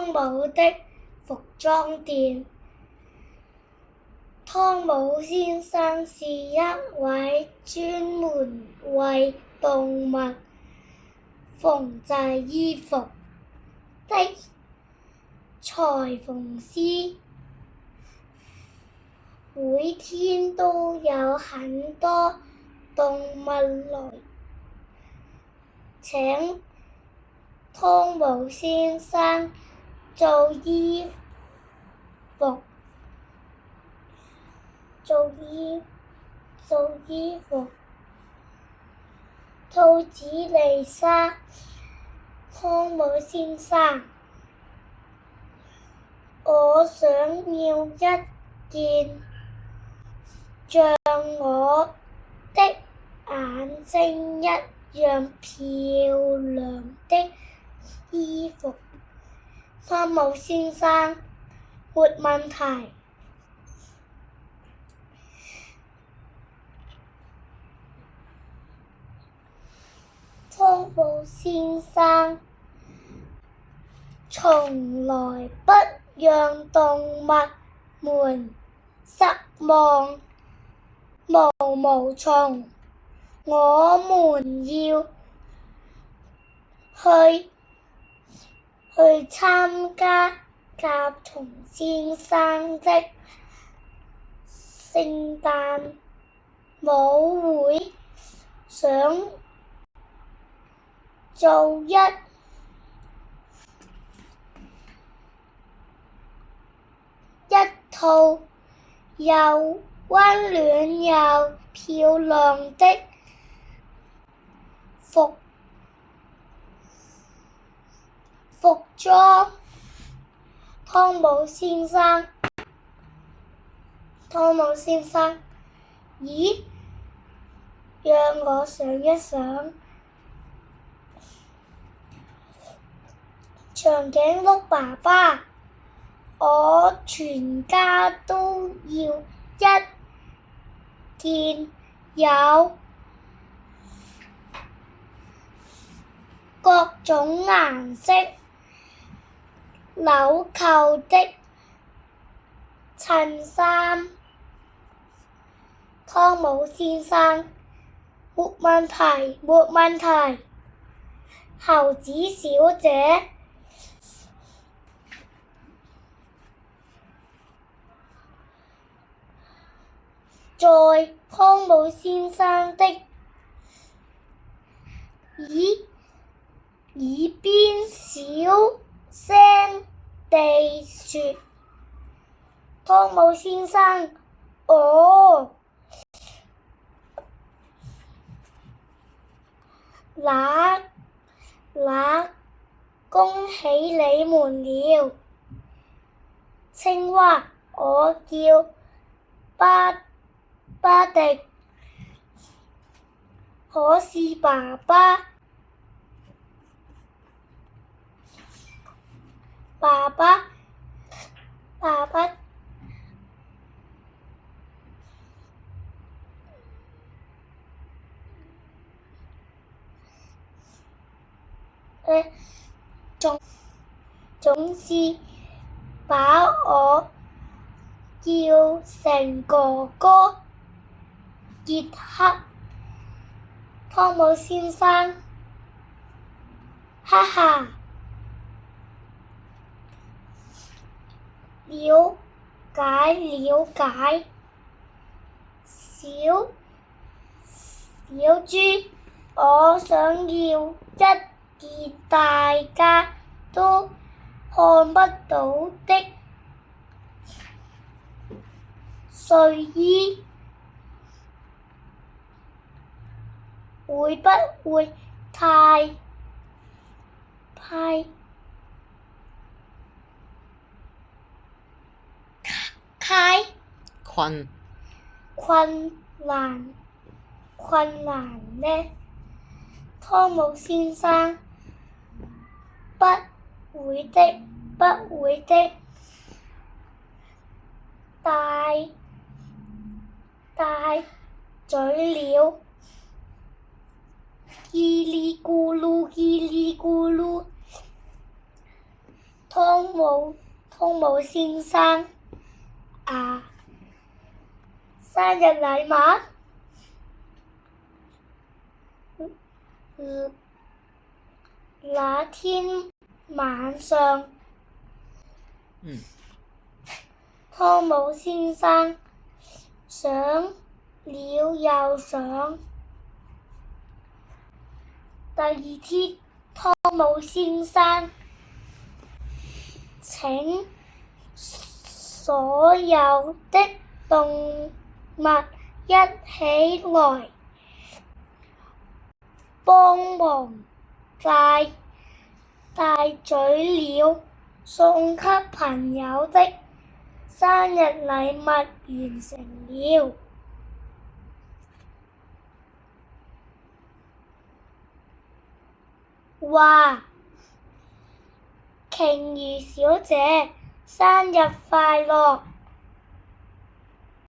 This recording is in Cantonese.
湯姆的服裝店。湯姆先生是一位專門為動物縫製衣服的裁縫師，每天都有很多動物來請湯姆先生做衣服。兔子麗莎，湯姆先生，我想要一件像我的眼睛一樣漂亮的衣服。湯姆先生，沒問題。湯姆先生從來不讓動物們失望。毛毛蟲，我們要去參加甲蟲先生的聖誕舞會，想做一套又溫暖又漂亮的服裝。湯姆先生，咦，讓我想一想。長頸鹿爸爸，我全家都要一件有各種顏色紐扣的襯衫。湯姆先生，沒問題，沒問題。猴子小姐，在湯姆先生的耳邊小聲地說：湯姆先生，哦，那恭喜你們了。青蛙，我叫巴迪，可是爸爸總是把我叫成哥哥傑克。湯姆先生，哈哈，了解。小豬，我想要一件大家都看不到的睡衣，會不會太困難呢？湯姆先生，不會的。大嘴鳥，嘰哩咕嚕。湯湯姆先生生日禮物。那天晚上，湯姆先生想了又想。第二天，湯姆先生請所有的動物一起來幫忙帶嘴鳥送給朋友的生日禮物完成了。哇！鯨魚小姐，生日快樂！